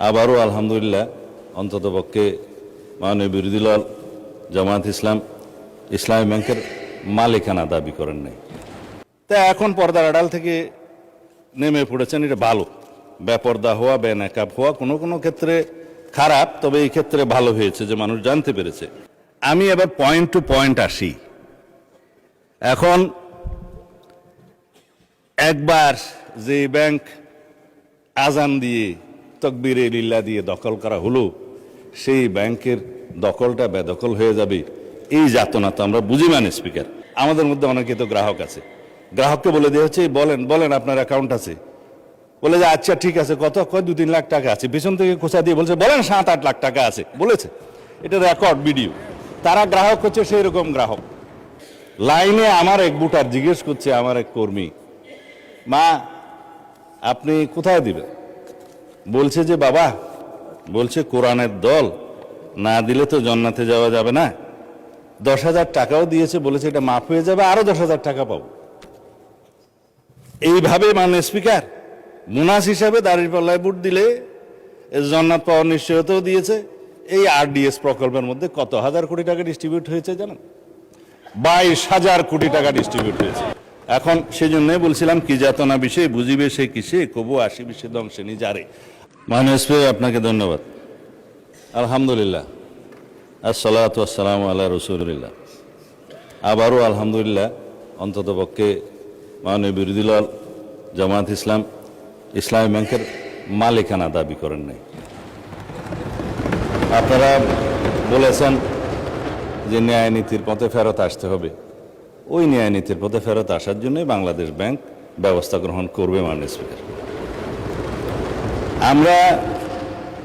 আবারও আলহামদুলিল্লাহ অন্ততপক্ষে মাননীয় বিরোধী দল জামায়াত ইসলামী ব্যাংকের মালিকানা দাবি করেন নাই। তা এখন পর্দার আড়াল থেকে নেমে পড়েছেন, এটা ভালো। বেপর্দা হওয়া, বেনাকাব হওয়া কোনো কোনো ক্ষেত্রে খারাপ, তবে এই ক্ষেত্রে ভালো হয়েছে যে মানুষ জানতে পেরেছে। আমি এবার পয়েন্ট টু পয়েন্ট আসি। এখন একবার যে ব্যাংক আজান দিয়ে তকবীরে লিল্লাহ দিয়ে দখল করা হলো, সেই ব্যাংকের দখলটা বেদখল হয়ে যাবে, এই যাতনা তো আমরা বুঝি মানে স্পিকার। আমাদের মধ্যে অনেকে তো গ্রাহক আছে, গ্রাহককে বলে দেওয়া হচ্ছে বলেন আপনার অ্যাকাউন্ট আছে, বলে যে আচ্ছা ঠিক আছে, কত কয় 2-3 লাখ টাকা আছে, পিছন থেকে খোঁচা দিয়ে বলছে বলেন 7-8 লাখ টাকা আছে বলেছে, এটা রেকর্ড ভিডিও। তারা গ্রাহক হচ্ছে সেই রকম গ্রাহক। লাইনে আমার এক বুটার জিজ্ঞেস করছে, আমার এক কর্মী, মা আপনি কোথায় দিবেন? বলছে যে বাবা, বলছে কোরআনের দল না দিলে তো জান্নাতে যাওয়া যাবে না, 10,000 টাকাও দিয়েছে, বলেছে এটা মাফ হয়ে যাবে, আরো 10,000 টাকা পাবো। এইভাবে মানে স্পিকার মুনাস হিসাবে দাঁড়িপাল্লায় ভোট দিলে জান্নাত পাওয়ার নিশ্চয়তাও দিয়েছে। এই আরডিএস প্রকল্পের মধ্যে কত হাজার কোটি টাকা ডিস্ট্রিবিউট হয়েছে জানেন? 22,000 কোটি টাকা ডিস্ট্রিবিউট হয়েছে। এখন সেই জন্যই বলছিলাম কি যাতনা বিষয়ে বুঝিবে সে কিসে, কবু আসিবে সে ধ্বংসে নিজারে। মাননীয় স্পিকার আপনাকে ধন্যবাদ। আলহামদুলিল্লাহ, আসসালাতু ওয়াসসালামু আলা রাসূলিল্লাহ। আবারও আলহামদুলিল্লাহ অন্ততপক্ষে মাননীয় বিরোধী দল জামায়াত ইসলামী ব্যাংকের মালিকানা দাবি করেন নাই। আপনারা বলেছেন যে ন্যায় নীতির পথে ফেরত আসতে হবে, ওই ন্যায় নীতির পথে ফেরত আসার জন্যই বাংলাদেশ ব্যাংক ব্যবস্থা গ্রহণ করবে মাননীয় স্পিকার। আমরা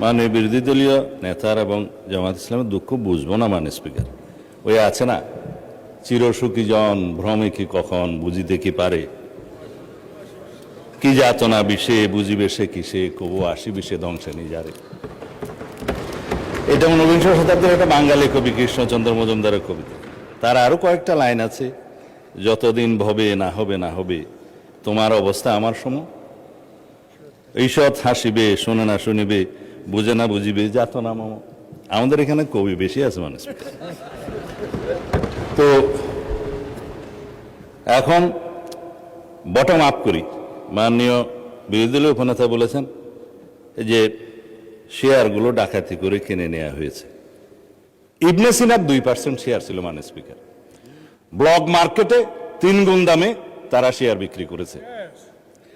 মাননীয় বিরোধী দলীয় নেতার এবং জামায়াত ইসলামের দুঃখ বুঝবো না মাননীয় স্পিকার। ওই আছে না, চিরসুখী জন ভ্রমে কি কখন বুঝিতে কি পারে, কি যাতনা বিষে বুঝিবে সে কিসে, কবু আসিবে সে ধ্বংসে নিজারে। এটা 19বিংশ শতাব্দীর একটা বাঙালি কবি কৃষ্ণচন্দ্র মজুমদারের কবিতা। তার আরো কয়েকটা লাইন আছে, যতদিন ভবে না হবে না হবে তোমার অবস্থা আমার সম, ঈষৎ হাসিবে শোনে না শুনিবে, বুঝে না বুঝিবে যাতনা মম। আমাদের এখানে কবি বেশি আছে মানুষ। তো এখন বটম আপ করি। মাননীয় বিরোধী দলীয় উপনেতা বলেছেন যে শেয়ারগুলো ডাকাতি করে কিনে নেওয়া হয়েছে। ইবনে সিনার 2% শেয়ার ছিল মাননীয় স্পিকার। ব্লক মার্কেটে 3 গুণ দামে তারা শেয়ার বিক্রি করেছে,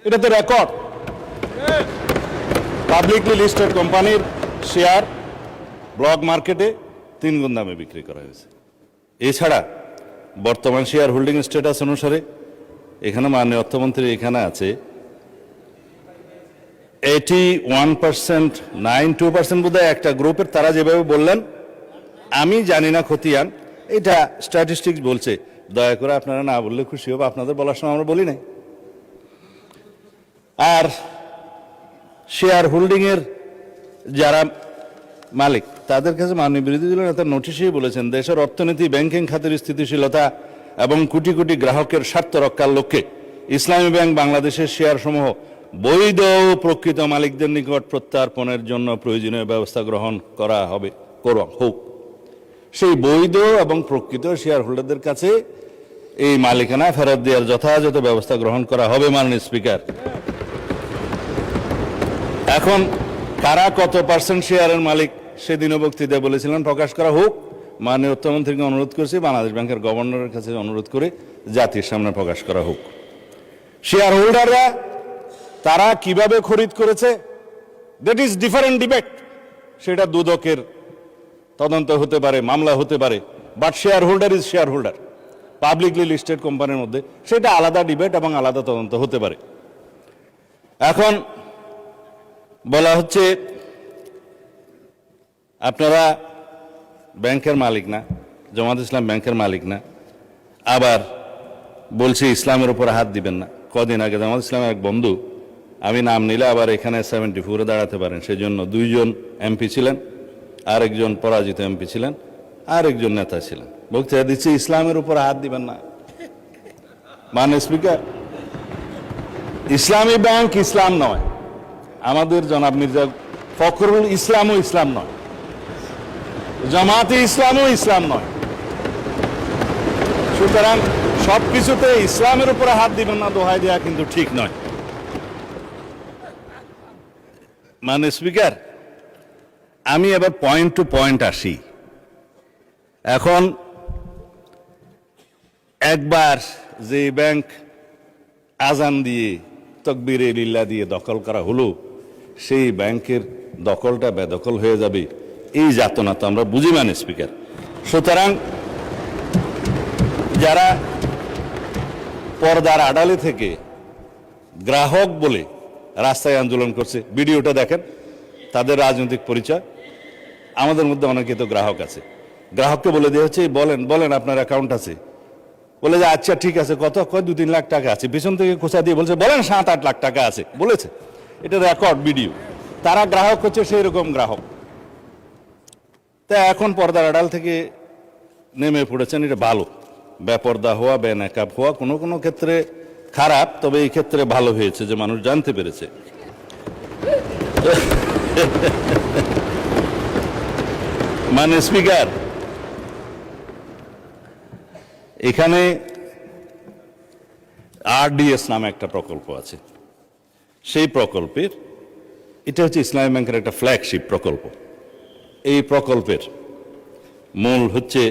এটা তো রেকর্ড। পাবলিকলি লিস্টেড কোম্পানির শেয়ার ব্লক মার্কেটে 3 গুণ দামে বিক্রি করা হয়েছে। এছাড়া বর্তমান শেয়ার হোল্ডিং স্ট্যাটাস অনুসারে এখানে মাননীয় অর্থমন্ত্রী এখানে আছে 81%, 92% বোধহয় একটা গ্রুপের, তারা যেভাবে বললেন আমি জানি না খতিয়ান, এটা স্ট্যাটিস্টিক্স বলছে। দয়া করে আপনারা না বললে খুশি হবে, আপনাদের বলার সময় আমরা বলি নাই। আর শেয়ার হোল্ডিং এর যারা মালিক তাদের কাছে মাননীয় বিরোধী দলের নেতা নোটিশেই বলেছেন দেশের অর্থনীতি, ব্যাংকিং খাতের স্থিতিশীলতা এবং কোটি কোটি গ্রাহকের স্বার্থ রক্ষার লক্ষ্যে ইসলামী ব্যাংক বাংলাদেশের শেয়ার সমূহ বৈধ ও প্রকৃত মালিকদের নিকট প্রত্যার্পণের জন্য প্রয়োজনীয় ব্যবস্থা গ্রহণ করা হোক। সেই বৈধ এবং প্রকৃত শেয়ার হোল্ডারদের কাছে এই মালিকানা ফেরত দেওয়ার যথাযথ ব্যবস্থা গ্রহণ করা হবে মাননীয় স্পিকার। এখন কারা কত পার্সেন্ট শেয়ারের মালিক সেদিনও বক্তৃতায় বলেছিলেন প্রকাশ করা হোক। মাননীয় অর্থমন্ত্রীকে অনুরোধ করেছি, বাংলাদেশ ব্যাংকের গভর্নরের কাছে অনুরোধ করে জাতির সামনে প্রকাশ করা হোক। শেয়ার হোল্ডাররা তারা কিভাবে খরিদ করেছে দ্যাট ইজ ডিফারেন্ট ডিবেট। সেটা দুদকের তদন্ত হতে পারে, মামলা হতে পারে, but share holder is share holder. Publicly listed কোম্পানির মধ্যে সেটা আলাদা ডিবেট এবং আলাদা তদন্ত হতে পারে। এখন বলা হচ্ছে আপনারা ব্যাংকের মালিক না, জামায়াত ইসলাম ব্যাংকের মালিক না, আবার বলছে ইসলামের উপর হাত দিবেন না। কদিন আগে জামায়াত ইসলামের এক বন্ধু, আমি নাম নিলে আবার এখানে 74-এ দাঁড়াতে পারেন, সেজন্য 2 জন এমপি ছিলেন, আরেকজন পরাজিত এমপি ছিলেন, আরেকজন নেতা ছিলেন, বক্তৃতা দিচ্ছে ইসলামের উপর হাত দিবেন না। মাননীয় স্পিকার, ইসলামী ব্যাংক ইসলাম নয়। আমাদের জনাব মির্জা ফখরুল ইসলামও ইসলাম নয়, জামাতে ইসলামও ইসলাম নয়। সুতরাং সবকিছুতে ইসলামের উপরে হাত দিবেন না দোহাই দেওয়া কিন্তু ঠিক নয়। মানে স্পিকার, আমি এবার পয়েন্ট টু পয়েন্ট আসি। এখন একবার যে ব্যাংক আজান দিয়ে তকবীরে লিল্লাহ দিয়ে দখল করা হলো, সেই ব্যাংকের দখলটা বেদখল হয়ে যাবে, এই যাতনা তো আমরা বুঝি মানে স্পিকার। সুতরাং যারা পর্দার আড়ালে থেকে গ্রাহক বলে রাস্তায় আন্দোলন করছে, ভিডিওটা দেখেন, তাদের রাজনৈতিক পরিচয়। আমাদের মধ্যে অনেকে তো গ্রাহক আছে, গ্রাহককে বলে দেওয়া হচ্ছে বলেন বলেন আপনার অ্যাকাউন্ট আছে, বলে যে আচ্ছা ঠিক আছে, কত কয় 2-3 লাখ টাকা আছে, পিছন থেকে খোঁচা দিয়ে বলছে বলেন 7-8 লাখ টাকা আছে বলেছে, এটা রেকর্ড ভিডিও। তারা গ্রাহক হচ্ছে সেই রকম গ্রাহক। তা এখন পর্দার আড়াল থেকে নেমে পড়েছেন, এটা ভালো। বেপর্দা হওয়া, বেনাকাব হওয়া কোনো কোনো ক্ষেত্রে খারাপ, তবে এই ক্ষেত্রে ভালো হয়েছে যে মানুষ জানতে পেরেছে। মানে স্পিকার, এখানে আরডিএস নামে একটা প্রকল্প আছে। সেই প্রকল্পের, এটা হচ্ছে ইসলামী ব্যাংকের একটা ফ্ল্যাগশিপ প্রকল্প। এই প্রকল্পের মূল হচ্ছে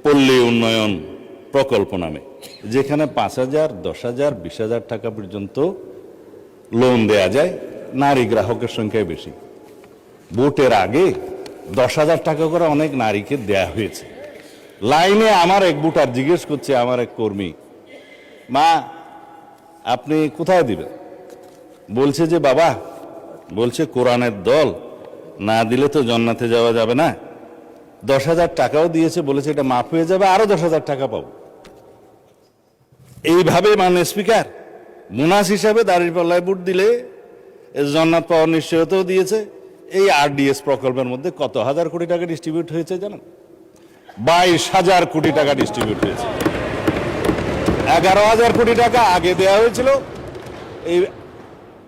পল্লী উন্নয়ন প্রকল্প নামে, যেখানে 5,000, 10,000, 20,000 টাকা পর্যন্ত লোন দেয়া যায়। নারী গ্রাহকের সংখ্যায় বেশি। ভোটের আগে 10,000 টাকা করে অনেক নারীকে দেয়া হয়েছে। লাইনে আমার এক ভোটার জিজ্ঞেস করছে, আমার এক কর্মী, মা আপনি কোথায় দিবেন? বলছে যে বাবা, বলছে কোরআনের দল না দিলে তো জান্নাতে যাওয়া যাবে না, 10,000 টাকাও দিয়েছে, বলেছে এটা মাফ হয়ে যাবে, আরো 10,000 টাকা পাবো। এইভাবে মানে স্পিকার, বোনাস হিসাবে দাঁড়িপাল্লায় ভোট দিলে জান্নাত পাওয়ার নিশ্চয়তাও দিয়েছে। এই আরডিএস প্রকল্পের মধ্যে কত হাজার কোটি টাকা ডিস্ট্রিবিউট হয়েছে জানেন? 22,000 কোটি টাকা ডিস্ট্রিবিউট হয়েছে। 11,000 কোটি টাকা আগে দেওয়া হয়েছিল। এই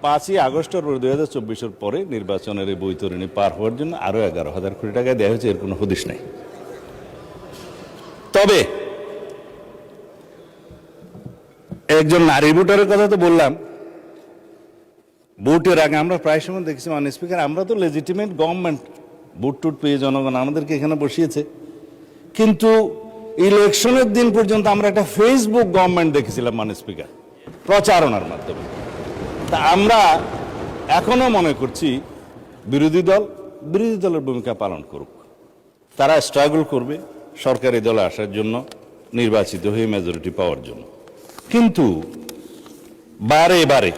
5ই আগস্টের 2024-এর পরে নির্বাচনের এই বৈতরণী পার হওয়ার জন্য আরো 11,000 কোটি টাকা দেওয়া হয়েছে, এর কোনো হদিশ নেই। তবে একজন নারী ভোটারের কথা তো বললাম। ভোটের আগে আমরা প্রায় সময় দেখছি মানে স্পিকার, আমরা তো লেজিটিমেট গভর্নমেন্ট, ভোট টুট পেয়ে জনগণ আমাদেরকে এখানে বসিয়েছে, কিন্তু ইলেকশনের দিন পর্যন্ত আমরা একটা ফেসবুক গভর্নমেন্ট দেখেছিলাম মানে স্পিকার, প্রচারণার মাধ্যমে। তা আমরা এখনো মনে করছি বিরোধী দলের ভূমিকা পালন করুক, তারা স্ট্রাগল করবে সরকারি দলে আসার জন্য, নির্বাচিত হয়ে মেজরিটি পাওয়ার জন্য। কিন্তু বারে বারে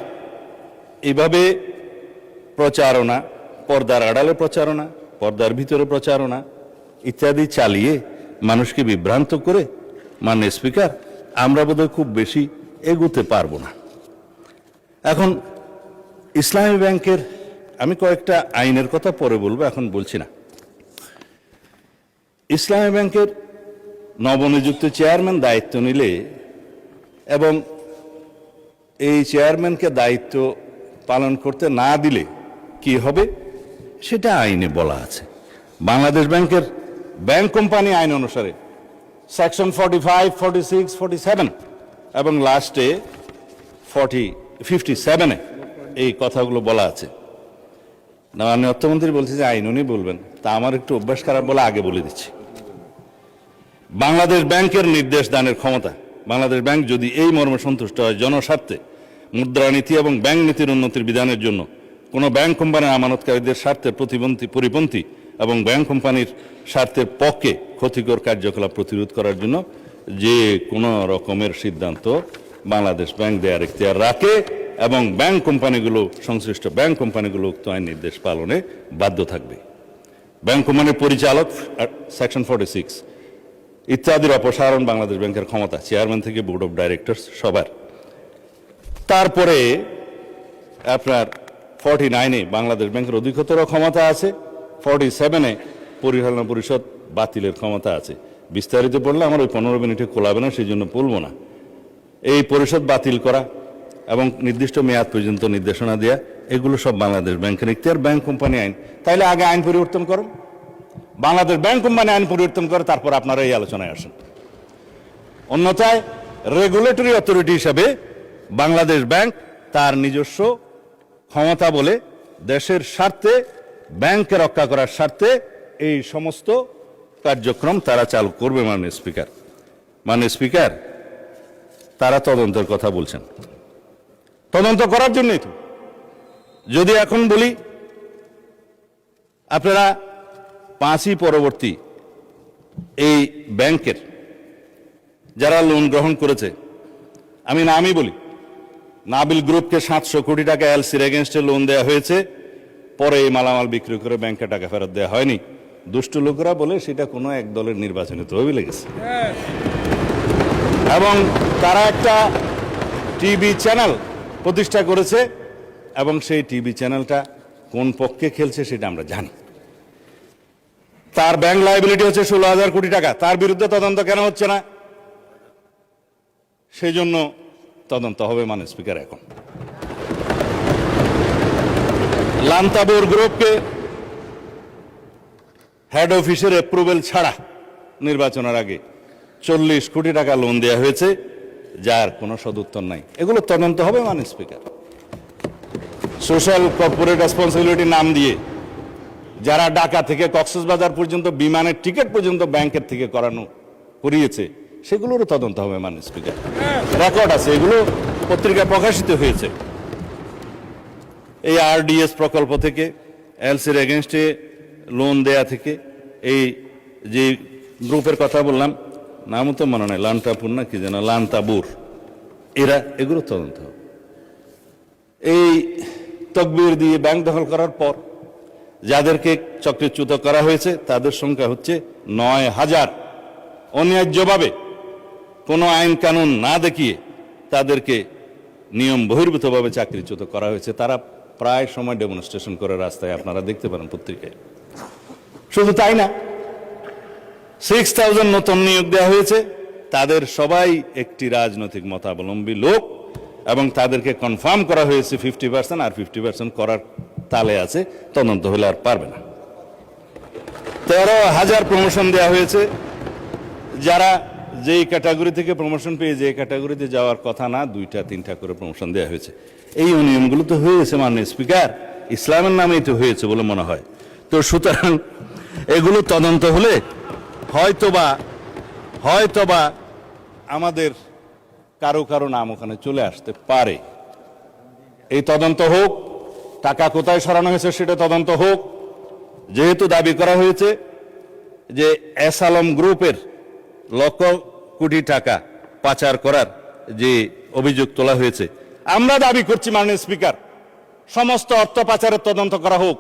এইভাবে প্রচারণা, পর্দার আড়ালে প্রচারণা, পর্দার ভিতরে প্রচারণা ইত্যাদি চালিয়ে মানুষকে বিভ্রান্ত করে মাননীয় স্পিকার আমরা বোধহয় খুব বেশি এগোতে পারবো না। এখন ইসলামী ব্যাংকের আমি কয়েকটা আইনের কথা পরে বলবো, এখন বলছি না। ইসলামী ব্যাংকের নবনিযুক্ত চেয়ারম্যান দায়িত্ব নিলে এবং এই চেয়ারম্যানকে দায়িত্ব পালন করতে না দিলে কি হবে সেটা আইনে বলা আছে। বাংলাদেশ ব্যাংকের ব্যাংক কোম্পানি আইন অনুসারে সেকশন 45, 46, 47 এবং লাস্টে 57-এ এই কথাগুলো বলা আছে। না, আমি অর্থমন্ত্রী বলছি যে আইন উনি বলবেন, তা আমার একটু অভ্যাস খারাপ বলে আগে বলে দিচ্ছি। বাংলাদেশ ব্যাংকের নির্দেশ দানের ক্ষমতা, বাংলাদেশ ব্যাংক যদি এই মর্মে সন্তুষ্ট হয় জনস্বার্থে মুদ্রানীতি এবং ব্যাংক নীতির উন্নতির বিধানের জন্য কোনো ব্যাংক কোম্পানির আমানতকারীদের স্বার্থের পরিপন্থী এবং ব্যাংক কোম্পানির স্বার্থের পক্ষে ক্ষতিকর কার্যকলাপ প্রতিরোধ করার জন্য যে কোনো রকমের সিদ্ধান্ত বাংলাদেশ ব্যাংক দেওয়ার এখতিয়ার রাখে এবং ব্যাংক কোম্পানিগুলো, সংশ্লিষ্ট ব্যাংক কোম্পানিগুলো উক্ত আইন নির্দেশ পালনে বাধ্য থাকবে। ব্যাংক কোম্পানির পরিচালক সেকশন 46 ইত্যাদির অপসারণ বাংলাদেশ ব্যাংকের ক্ষমতা, চেয়ারম্যান থেকে বোর্ড অফ ডাইরেক্টরস সবার। তারপরে আপনার 49-এ বাংলাদেশ ব্যাংকের অধিকতর ক্ষমতা আছে, 47-এ পরিচালনা পরিষদ বাতিলের ক্ষমতা আছে। বিস্তারিত পড়লে আমার ওই 15 মিনিটে কোলাবে না, সেই জন্য বলবো না। এই পরিষদ বাতিল করা, এবং নির্দিষ্ট মেয়াদ পর্যন্ত নির্দেশনা দেয়া, এগুলো সব বাংলাদেশ ব্যাংকের ইখতিয়ার, ব্যাংক কোম্পানি আইন। তাইলে আগে আইন পরিবর্তন করুন, বাংলাদেশ ব্যাংক কোম্পানি আইন পরিবর্তন করে তারপর আপনারা এই আলোচনায় আসেন। অন্যথায় রেগুলেটরি অথরিটি হিসাবে বাংলাদেশ ব্যাংক তার নিজস্ব ক্ষমতা বলে দেশের স্বার্থে, ব্যাংকে রক্ষা করার স্বার্থে এই সমস্ত কার্যক্রম তারা চালু করবে। মাননীয় স্পিকার, তারা তদন্তের কথা বলছেন, তদন্ত করার জন্যই তো। যদি এখন বলি আপনারা 5ই পরবর্তী এই ব্যাংকের যারা লোন গ্রহণ করেছে, আমি নামই বলি, নাবিল গ্রুপকে 700 কোটি টাকা এলসির এগেনস্টে লোন দেওয়া হয়েছে, পরে এই মালামাল বিক্রি করে ব্যাংকে টাকা ফেরত দেওয়া হয়নি। দুষ্টু লোকেরা বলে সেটা কোনো এক দলের নির্বাচনী তহবিলে গেছে, এবং তারা একটা টিভি চ্যানেল প্রতিষ্ঠা করেছে, এবং সেই টিভি চ্যানেলটা কোন পক্ষে খেলছে সেটা আমরা জানি। তার ব্যাংক লায়াবিলিটি হচ্ছে 16,000 কোটি টাকা, তার বিরুদ্ধে তদন্ত কেন হচ্ছে না? সেই জন্য তদন্ত হবে মাননীয় স্পিকার। এখন লান্তাবুর গ্রুপকে হেড অফিসের অ্যাপ্রুভেল ছাড়া নির্বাচনের আগে 40 কোটি টাকা লোন দেওয়া হয়েছে, যার কোনো সদুত্তর নাই। এগুলো তদন্ত হবে মাননীয় স্পিকার। সোশ্যাল কর্পোরেট রেসপন্সিবিলিটি নাম দিয়ে যারা ঢাকা থেকে কক্সবাজার পর্যন্ত বিমানের টিকিট পর্যন্ত ব্যাংকের থেকে করিয়েছে, সেগুলোরও তদন্ত হবে মাননীয় স্পিকার। রেকর্ড আছে, এগুলো পত্রিকায় প্রকাশিত হয়েছে। এই আরডিএস প্রকল্প থেকে, এলসির এগেনস্টে লোন দেয়া থেকে, এই যে গ্রুপের কথা বললাম, নামও তো মনে নাই, লান্তাপুর না কি যেন, লান্তাবুর, এগুলো তদন্ত হবে। এই তকবির দিয়ে ব্যাংক দখল করার পর যাদেরকে চক্রচ্যুত করা হয়েছে তাদের সংখ্যা হচ্ছে 9,000। অন্যায্যভাবে কোনো আইন কানুন না দেখিয়ে তাদেরকে নিয়ম বহির্ভূতভাবে চাকরিচ্যুত করা হয়েছে। তারা প্রায় সময় ডেমনস্ট্রেশন করে রাস্তায়, আপনারা দেখতে পারেন পত্রিকায়। শুধু তাই না, 6,000 নতুন নিয়োগ দেওয়া হয়েছে, তাদের সবাই একটি রাজনৈতিক মতাবলম্বী লোক, এবং তাদেরকে কনফার্ম করা হয়েছে 50%, আর 50% করার তালে আছে, তদন্ত হলে আর পারবে না। 13,000 প্রমোশন দেওয়া হয়েছে, যারা যেই ক্যাটাগরি থেকে প্রমোশন পেয়ে যে ক্যাটাগরিতে যাওয়ার কথা না, 2টা-3টা করে প্রমোশন দেওয়া হয়েছে। এই অনিয়মগুলো তো হয়েছে মাননীয় স্পিকার, ইসলামের নামেই তো হয়েছে বলে মনে হয়। তো সুতরাং এগুলো তদন্ত হলে হয়তোবা আমাদের কারো নাম ওখানে চলে আসতে পারে। এই তদন্ত হোক, টাকা কোথায় সরানো হয়েছে সেটা তদন্ত হোক। যেহেতু দাবি করা হয়েছে যে এস আলম গ্রুপের লক্ষ কোটি টাকা পাচার করার যে অভিযোগ তোলা হয়েছে, আমরা দাবি করছি মাননীয় স্পিকার, সমস্ত অর্থ পাচারের তদন্ত করা হোক,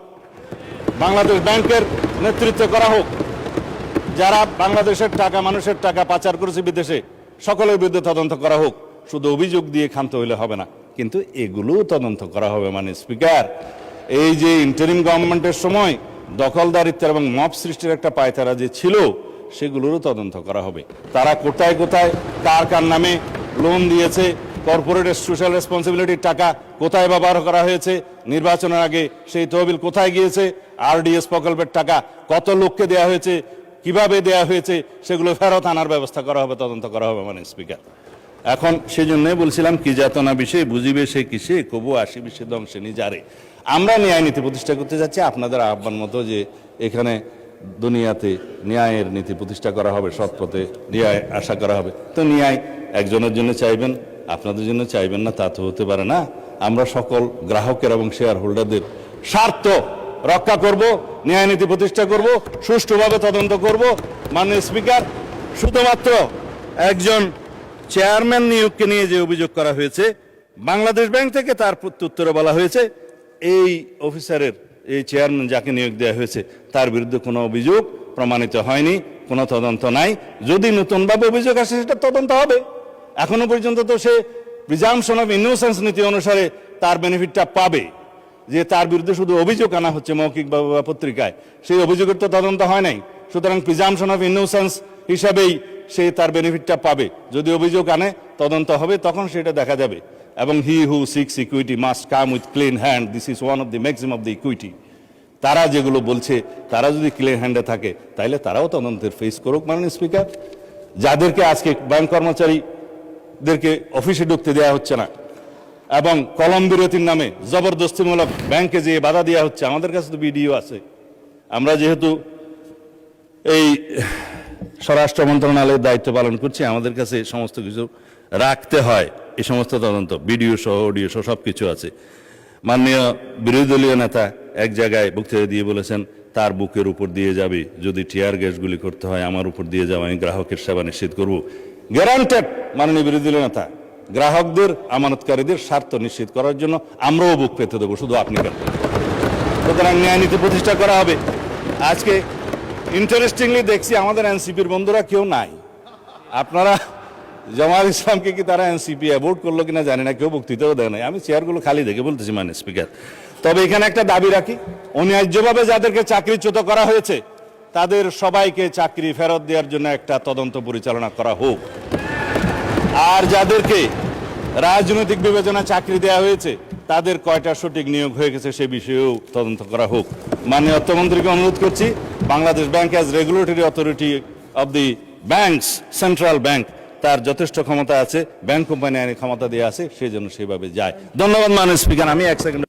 বাংলাদেশ ব্যাংকের নেতৃত্বে করা হোক। যারা বাংলাদেশের টাকা, মানুষের টাকা পাচার করেছে বিদেশে, সকলের বিরুদ্ধে তদন্ত করা হোক। শুধু অভিযোগ দিয়ে ক্ষান্ত হইলে হবে না, কিন্তু এগুলোও তদন্ত করা হবে মাননীয় স্পিকার। এই যে ইন্টারিম গভর্নমেন্টের সময় দখলদারিত্বের এবং মব সৃষ্টির একটা পায়তারা যে ছিল, সেগুলোরও তদন্ত করা হবে। তারা কোথায় কার নামে লোন দিয়েছে, কর্পোরেট সোশ্যাল রেসপন্সিবিলিটির টাকা কোথায় ব্যবহার করা হয়েছে, নির্বাচনের আগে সেই তহবিল কোথায় গিয়েছে, আরডিএস প্রকল্পের টাকা কত লোককে দেওয়া হয়েছে, কিভাবে দেওয়া হয়েছে, সেগুলো ফেরত আনার ব্যবস্থা করা হবে, তদন্ত করা হবে মাননীয় স্পিকার। এখন সেই জন্যই বলছিলাম, কি যাতনা বিষয়ে বুঝিবে সে কিসে, কবু আসিবে সে ধ্বংসে নিজারে। আমরা ন্যায় নীতি প্রতিষ্ঠা করতে যাচ্ছি, আপনাদের আহ্বান মতো যে এখানে দুনিয়াতে ন্যায়ের নীতি প্রতিষ্ঠা করা হবে, সৎ পথে ন্যায় আশা করা হবে। তো ন্যায় একজনের জন্য চাইবেন, আপনাদের জন্য চাইবেন না, তা তো হতে পারে না। আমরা সকল গ্রাহকের এবং শেয়ার হোল্ডারদের স্বার্থ রক্ষা করব, ন্যায় নীতি প্রতিষ্ঠা করব, সুষ্ঠুভাবে তদন্ত করব। মাননীয় স্পিকার, শুধুমাত্র একজন চেয়ারম্যান নিয়োগকে নিয়ে যে অভিযোগ করা হয়েছে, বাংলাদেশ ব্যাংক থেকে তার প্রত্যুত্তরে বলা হয়েছে এই অফিসারের, এই চেয়ারম্যান যাকে নিয়োগ দেওয়া হয়েছে, তার বিরুদ্ধে কোনো অভিযোগ প্রমাণিত হয়নি, কোনো তদন্ত নাই। যদি নতুনভাবে অভিযোগ আসে সেটা তদন্ত হবে। এখনো পর্যন্ত তো সে প্রিজাম্পশন অফ ইনোসেন্স নীতি অনুসারে তার বেনিফিটটা পাবে, যে তার বিরুদ্ধে শুধু অভিযোগ আনা হচ্ছে মৌখিক বা পত্রিকায়, সেই অভিযোগের তো তদন্ত হয় নাই। সুতরাং প্রিজাম্পশন অফ ইনোসেন্স হিসাবেই সে তার বেনিফিটটা পাবে। যদি অভিযোগ আনে, তদন্ত হবে, তখন সেটা দেখা যাবে। এবং he who seeks equity must come with clean hand, this is one of the maximum of the equity. তারা যেগুলো বলছে, তারা যদি ক্লিন হ্যান্ডে থাকে তাহলে তারাও তদন্তের ফেস করুক। মাননীয় স্পিকার, যাদেরকে আজকে ব্যাংক কর্মচারীদেরকে অফিসে ঢুকতে দেওয়া হচ্ছে না এবং কলম বিরতির নামে জবরদস্তিমূলক ব্যাংকে যেয়ে বাধা দেওয়া হচ্ছে, আমাদের কাছে তো ভিডিও আছে। আমরা যেহেতু এই স্বরাষ্ট্র মন্ত্রণালয়ের দায়িত্ব পালন করছি, আমাদের কাছে সমস্ত কিছু রাখতে হয়। এই সমস্ত তদন্ত ভিডিও সহ অডিও সহ সব কিছু আছে। মাননীয় বিরোধী দলীয় নেতা এক জায়গায় বক্তৃতা দিয়ে বলেছেন, তার বুকের উপর দিয়ে যাবে, যদি টিয়ার গ্যাসগুলি করতে হয় আমার উপর দিয়ে যাবে, আমি গ্রাহকের সেবা নিশ্চিত করব। গ্যারান্টেড মাননীয় বিরোধী দলীয় নেতা, গ্রাহকদের আমানতকারীদের স্বার্থ নিশ্চিত করার জন্য আমরাও বুক পেতে দেবো, শুধু আপনি কেন। সুতরাং ন্যায় নীতি প্রতিষ্ঠা করা হবে। আজকে ইন্টারেস্টিংলি দেখছি আমাদের এনসিপির বন্ধুরা কেউ নাই। আপনারা জামায়াত ইসলামকে কি তারা এনসিপি অ্যাভোর্ড করলো কিনা জানি না, কেউ বক্তৃতাও দেয় নাই। আমি চেয়ারগুলো খালি দেখে বলতেছি মাননীয় স্পিকার। তবে এখানে একটা দাবি রাখি, অন্যায্যভাবে যাদেরকে চাকরিচ্যুত করা হয়েছে তাদের সবাইকে চাকরি ফেরত দেওয়ার জন্য একটা তদন্ত পরিচালনা করা হোক। আর যাদেরকে রাজনৈতিক বিবেচনা চাকরি দেওয়া হয়েছে তাদের কয়টা সঠিক নিয়োগ হয়ে গেছে সে বিষয়েও তদন্ত করা হোক। মাননীয় অর্থমন্ত্রীকে অনুরোধ করছি, Bangladesh bank as regulatory authority of the banks, central bank, তার যথেষ্ট ক্ষমতা আছে, ব্যাংক কোম্পানি আইনের ক্ষমতা দেওয়া আছে, সেই জন্য সেভাবে যায়। ধন্যবাদ মাননীয় স্পিকার। আমি এক সেকেন্ড